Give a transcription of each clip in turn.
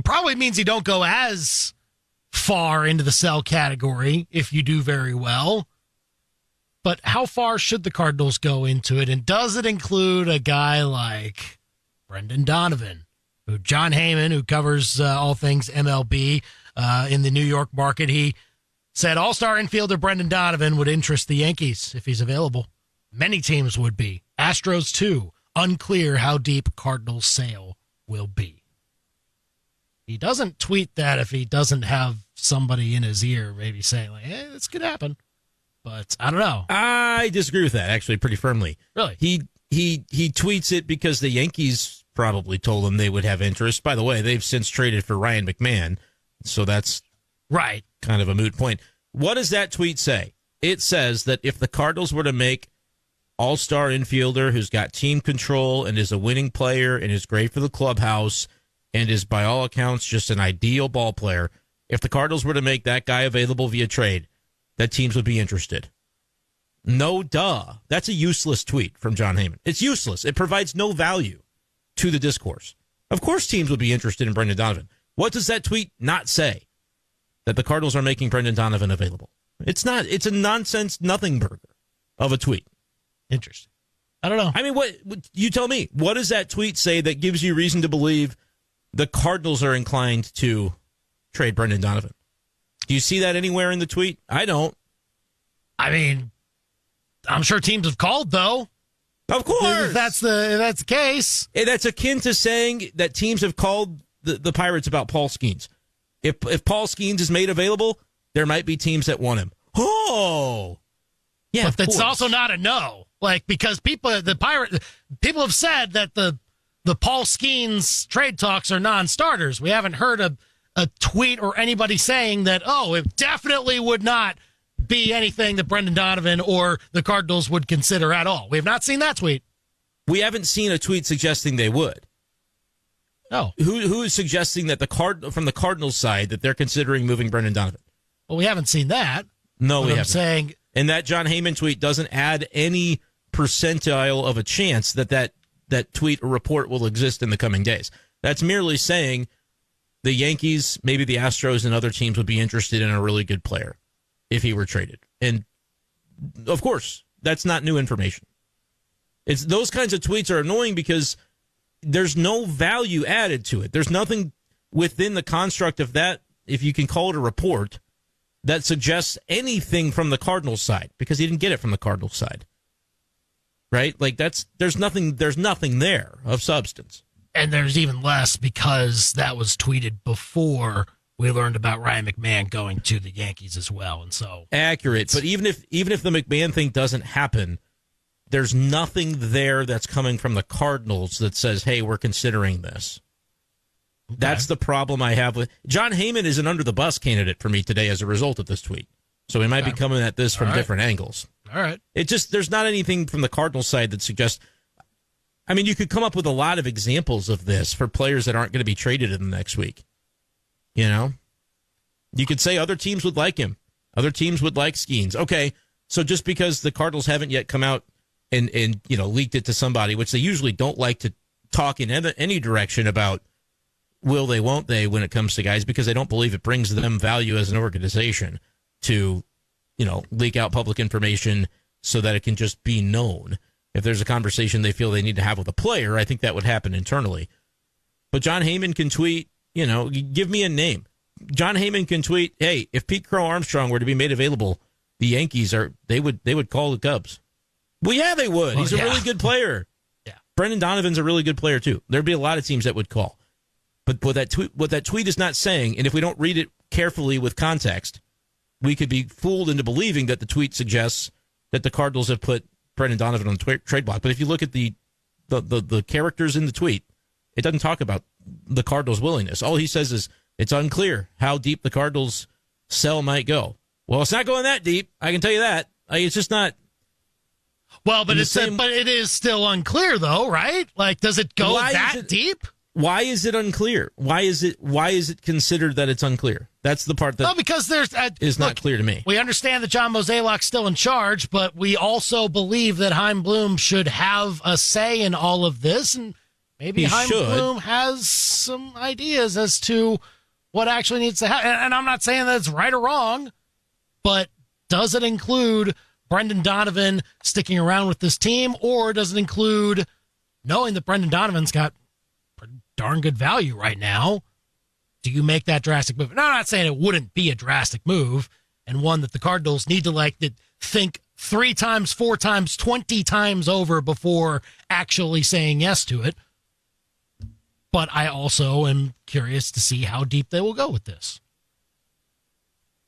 Probably means you don't go as far into the sell category if you do very well. But how far should the Cardinals go into it? And does it include a guy like Brendan Donovan, who Jon Heyman, who covers all things MLB in the New York market, he said All-Star infielder Brendan Donovan would interest the Yankees if he's available. Many teams would be. Astros, too. Unclear how deep Cardinals' sale will be. He doesn't tweet that if he doesn't have somebody in his ear maybe saying, like, hey, this could happen. But I don't know. I disagree with that, actually, pretty firmly. Really? He tweets it because the Yankees probably told him they would have interest. By the way, they've since traded for Ryan McMahon, so that's right. Kind of a moot point. What does that tweet say? It says that if the Cardinals were to make all-star infielder who's got team control and is a winning player and is great for the clubhouse and is, by all accounts, just an ideal ball player, if the Cardinals were to make that guy available via trade, that teams would be interested. No duh. That's a useless tweet from Jon Heyman. It's useless. It provides no value to the discourse. Of course teams would be interested in Brendan Donovan. What does that tweet not say? That the Cardinals are making Brendan Donovan available. It's not. It's a nonsense nothing burger of a tweet. Interesting. I don't know. I mean, what you tell me. What does that tweet say that gives you reason to believe the Cardinals are inclined to trade Brendan Donovan? Do you see that anywhere in the tweet? I don't. I mean, I'm sure teams have called, though. Of course. If that's the case. And that's akin to saying that teams have called the Pirates about Paul Skeens. If Paul Skeens is made available, there might be teams that want him. Oh! Yeah, but that's also not a no. Like, because people have said that the Paul Skeens trade talks are non-starters. We haven't heard a tweet or anybody saying that, it definitely would not be anything that Brendan Donovan or the Cardinals would consider at all. We have not seen that tweet. We haven't seen a tweet suggesting they would. No. Who is suggesting that from the Cardinals side that they're considering moving Brendan Donovan? Well, we haven't seen that. No, we haven't. I'm saying, and that Jon Heyman tweet doesn't add any percentile of a chance that tweet or report will exist in the coming days. That's merely saying the Yankees, maybe the Astros, and other teams would be interested in a really good player if he were traded. And, of course, that's not new information. It's those kinds of tweets are annoying because there's no value added to it. There's nothing within the construct of that, if you can call it a report, that suggests anything from the Cardinals side because he didn't get it from the Cardinals side. Right? Like there's nothing there of substance. And there's even less because that was tweeted before we learned about Ryan McMahon going to the Yankees as well. And so accurate. But even if the McMahon thing doesn't happen, there's nothing there that's coming from the Cardinals that says, hey, we're considering this. Okay. That's the problem I have with Jon Heyman is an under the bus candidate for me today as a result of this tweet. So we might be coming at this from different angles. All right. There's not anything from the Cardinals side that suggests. I mean, you could come up with a lot of examples of this for players that aren't going to be traded in the next week. You know, you could say other teams would like him. Other teams would like Skeens. Okay, so just because the Cardinals haven't yet come out and leaked it to somebody, which they usually don't like to talk in any direction about will they, won't they when it comes to guys, because they don't believe it brings them value as an organization to, leak out public information so that it can just be known. If there's a conversation they feel they need to have with a player, I think that would happen internally. But Jon Heyman can tweet, give me a name. Jon Heyman can tweet, hey, if Pete Crow Armstrong were to be made available, the Yankees they would call the Cubs. Well, yeah, they would. He's a really good player. Yeah. Brendan Donovan's a really good player too. There'd be a lot of teams that would call. But what that tweet is not saying, and if we don't read it carefully with context, we could be fooled into believing that the tweet suggests that the Cardinals have put Brendan Donovan on the trade block. But if you look at the characters in the tweet, it doesn't talk about the Cardinals' willingness. All he says is it's unclear how deep the Cardinals' sell might go. Well, it's not going that deep. I can tell you that. It's just not. Well, but it is still unclear, though, right? Like, does it go deep? Why is it unclear? Why is it considered that it's unclear? That's the part that because is not clear to me. We understand that John Mozeliak's still in charge, but we also believe that Chaim Bloom should have a say in all of this. And maybe Chaim Bloom has some ideas as to what actually needs to happen. And I'm not saying that it's right or wrong, but does it include Brendan Donovan sticking around with this team, or does it include knowing that Brendan Donovan's got darn good value right now? Do you make that drastic move? Now, I'm not saying it wouldn't be a drastic move and one that the Cardinals need to think 3 times, 4 times, 20 times over before actually saying yes to it. But I also am curious to see how deep they will go with this.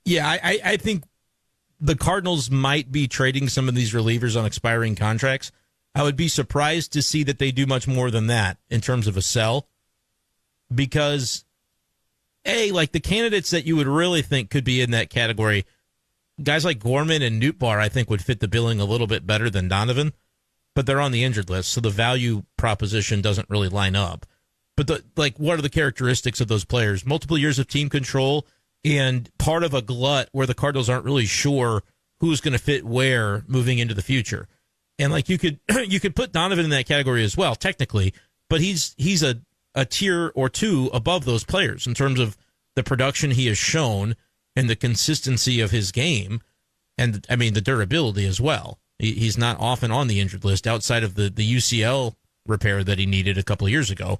Yeah, I think the Cardinals might be trading some of these relievers on expiring contracts. I would be surprised to see that they do much more than that in terms of a sell. Because, like the candidates that you would really think could be in that category, guys like Gorman and Nootbaar, I think, would fit the billing a little bit better than Donovan. But they're on the injured list, so the value proposition doesn't really line up. But what are the characteristics of those players? Multiple years of team control and part of a glut where the Cardinals aren't really sure who's going to fit where moving into the future. And you could put Donovan in that category as well, technically, but he's a tier or two above those players in terms of the production he has shown and the consistency of his game, and I mean the durability as well. He's not often on the injured list outside of the UCL repair that he needed a couple of years ago.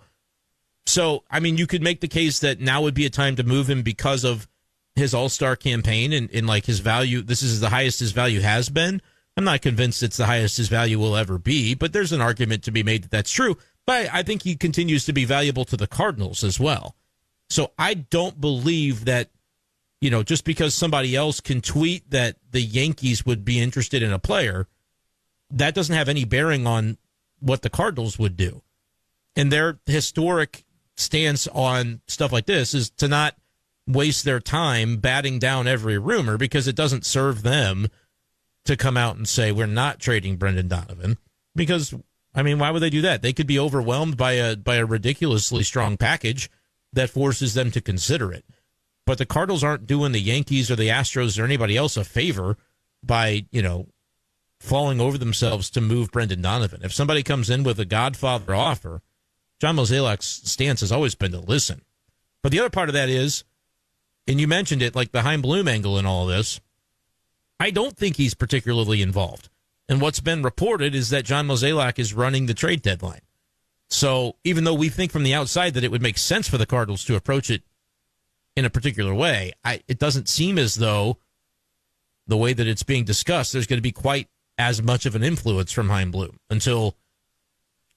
So, I mean, you could make the case that now would be a time to move him because of his All-Star campaign and his value. This is the highest his value has been. I'm not convinced it's the highest his value will ever be, but there's an argument to be made that that's true. But I think he continues to be valuable to the Cardinals as well. So I don't believe that, just because somebody else can tweet that the Yankees would be interested in a player, that doesn't have any bearing on what the Cardinals would do. And their historic stance on stuff like this is to not waste their time batting down every rumor, because it doesn't serve them to come out and say, we're not trading Brendan Donovan. Because, I mean, why would they do that? They could be overwhelmed by a ridiculously strong package that forces them to consider it. But the Cardinals aren't doing the Yankees or the Astros or anybody else a favor by, falling over themselves to move Brendan Donovan. If somebody comes in with a Godfather offer, John Mozeliak's stance has always been to listen. But the other part of that is, and you mentioned it, like the Chaim Bloom angle in all of this, I don't think he's particularly involved. And what's been reported is that John Mozeliak is running the trade deadline. So even though we think from the outside that it would make sense for the Cardinals to approach it in a particular way, it doesn't seem as though the way that it's being discussed, there's going to be quite as much of an influence from Chaim Bloom until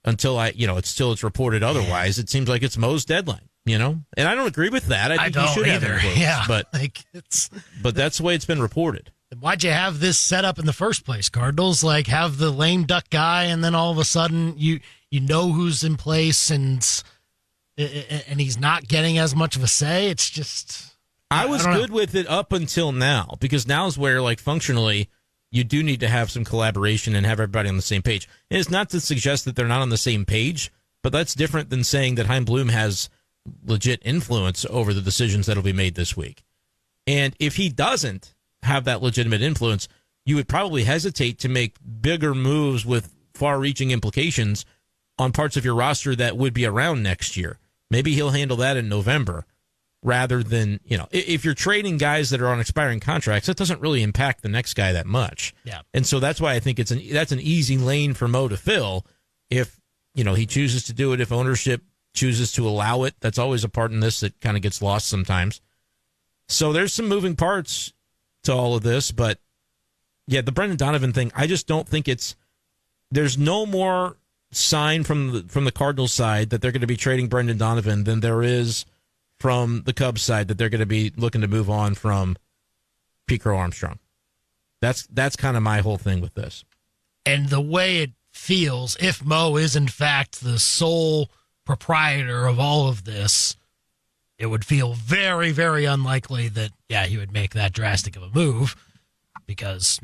it's reported otherwise. It seems like it's Mo's deadline, and I don't agree with that. I think he should either. Have influence, yeah, but that's the way it's been reported. Why'd you have this set up in the first place, Cardinals? Have the lame duck guy, and then all of a sudden you know who's in place, and he's not getting as much of a say. It's just I was good with it up until now, because now's where functionally you do need to have some collaboration and have everybody on the same page. And it's not to suggest that they're not on the same page, but that's different than saying that Chaim Bloom has legit influence over the decisions that will be made this week. And if he doesn't have that legitimate influence, you would probably hesitate to make bigger moves with far-reaching implications on parts of your roster that would be around next year. Maybe he'll handle that in November rather than, if you're trading guys that are on expiring contracts, that doesn't really impact the next guy that much. Yeah. And so that's why I think that's an easy lane for Mo to fill if, he chooses to do it, if ownership chooses to allow it. That's always a part in this that kind of gets lost sometimes. So there's some moving parts to all of this, but yeah, the Brendan Donovan thing, I just don't think there's no more sign from the Cardinals side that they're going to be trading Brendan Donovan than there is from the Cubs side that they're going to be looking to move on from Pete Crow Armstrong. That's kind of my whole thing with this. And the way it feels, if Mo is in fact the sole proprietor of all of this, it would feel very, very unlikely that, he would make that drastic of a move, because,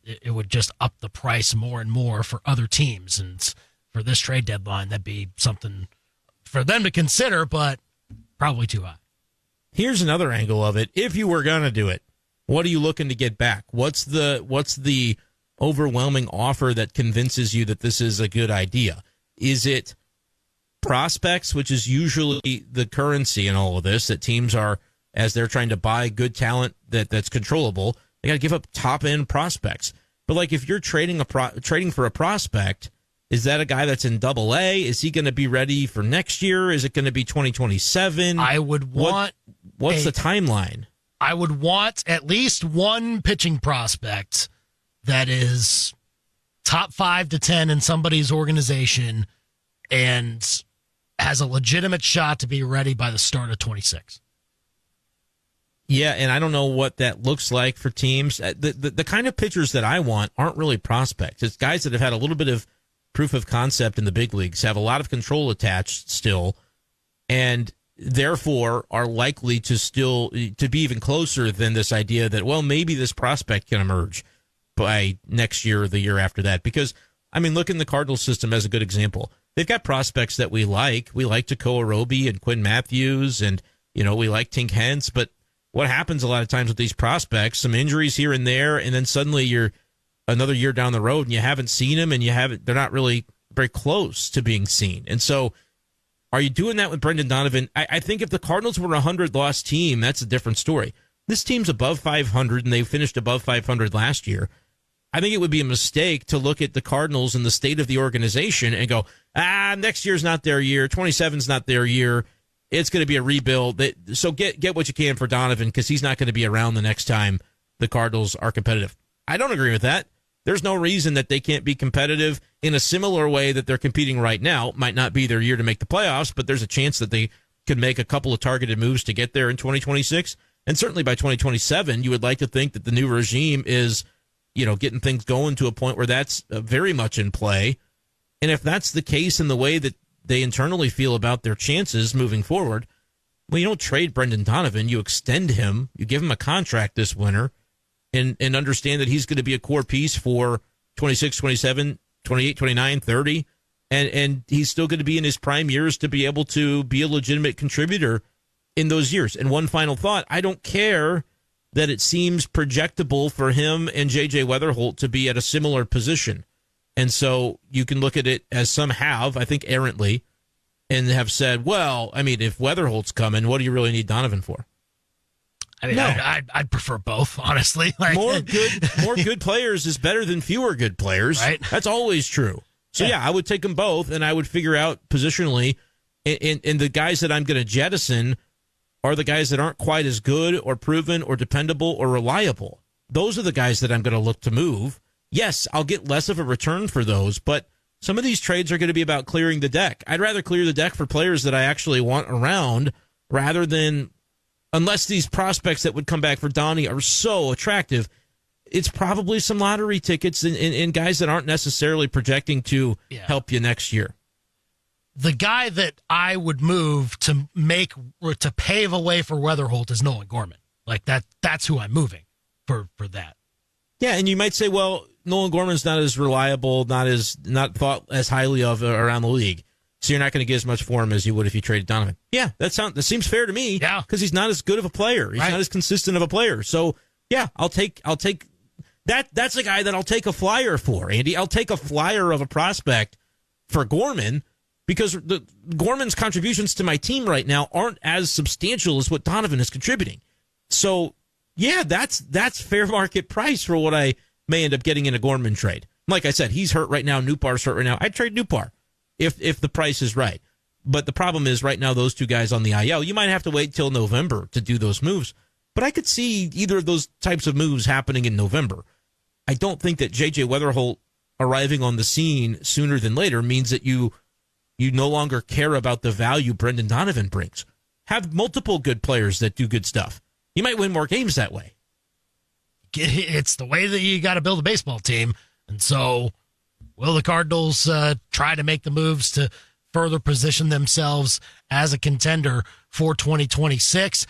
it would just up the price more and more for other teams. And for this trade deadline, that'd be something for them to consider, but probably too high. Here's another angle of it. If you were going to do it, what are you looking to get back? What's the overwhelming offer that convinces you that this is a good idea? Is it prospects, which is usually the currency in all of this, that teams are, as they're trying to buy good talent that's controllable, they got to give up top-end prospects. But like if you're trading for a prospect, is that a guy that's in Double-A? Is he going to be ready for next year? Is it going to be 2027? I would want... What's the timeline? I would want at least one pitching prospect that is top 5 to 10 in somebody's organization and has a legitimate shot to be ready by the start of 26. Yeah, and I don't know what that looks like for teams. The kind of pitchers that I want aren't really prospects. It's guys that have had a little bit of proof of concept in the big leagues, have a lot of control attached still, and therefore are likely to be even closer than this idea that, well, maybe this prospect can emerge by next year or the year after that. Because, I mean, look in the Cardinals system as a good example. They've got prospects that we like. We like Takeo Arobi and Quinn Matthews, and, we like Tink Hence, but what happens a lot of times with these prospects, some injuries here and there, and then suddenly you're another year down the road and you haven't seen them, and they're not really very close to being seen. And so are you doing that with Brendan Donovan? I think if the Cardinals were a 100-loss team, that's a different story. This team's above 500, and they finished above 500 last year. I think it would be a mistake to look at the Cardinals and the state of the organization and go, next year's not their year, 27's not their year. It's going to be a rebuild. So get what you can for Donovan, because he's not going to be around the next time the Cardinals are competitive. I don't agree with that. There's no reason that they can't be competitive in a similar way that they're competing right now. It might not be their year to make the playoffs, but there's a chance that they could make a couple of targeted moves to get there in 2026. And certainly by 2027, you would like to think that the new regime is, getting things going to a point where that's very much in play. And if that's the case in the way that they internally feel about their chances moving forward, well, you don't trade Brendan Donovan. You extend him. You give him a contract this winter and understand that he's going to be a core piece for 26, 27, 28, 29, 30. And he's still going to be in his prime years to be able to be a legitimate contributor in those years. And one final thought, I don't care that it seems projectable for him and J.J. Weatherholt to be at a similar position. And so you can look at it as some have, I think errantly, and have said, well, I mean, if Weatherholt's coming, what do you really need Donovan for? I mean, no. I'd prefer both, honestly. More good players is better than fewer good players. Right. That's always true. So, yeah, I would take them both, and I would figure out positionally, and the guys that I'm going to jettison are the guys that aren't quite as good or proven or dependable or reliable. Those are the guys that I'm going to look to move. Yes, I'll get less of a return for those, but some of these trades are going to be about clearing the deck. I'd rather clear the deck for players that I actually want around rather than, unless these prospects that would come back for Donnie are so attractive, it's probably some lottery tickets and guys that aren't necessarily projecting to help you next year. The guy that I would move to make or to pave a way for Weatherholt is Nolan Gorman. Like that's who I'm moving for that. Yeah, and you might say, well, Nolan Gorman's not as reliable, not thought as highly of around the league, so you're not going to get as much for him as you would if you traded Donovan. Yeah, that seems fair to me. Yeah, because he's not as good of a player. He's not as consistent of a player. So yeah, I'll take that. That's a guy that I'll take a flyer for, Andy. I'll take a flyer of a prospect for Gorman because Gorman's contributions to my team right now aren't as substantial as what Donovan is contributing. So yeah, that's fair market price for what I may end up getting in a Gorman trade. Like I said, he's hurt right now. Nupar's hurt right now. I'd trade Nupar if the price is right. But the problem is right now those two guys on the IL, you might have to wait till November to do those moves. But I could see either of those types of moves happening in November. I don't think that J.J. Weatherholt arriving on the scene sooner than later means that you no longer care about the value Brendan Donovan brings. Have multiple good players that do good stuff. You might win more games that way. It's the way that you got to build a baseball team. And so will the Cardinals try to make the moves to further position themselves as a contender for 2026?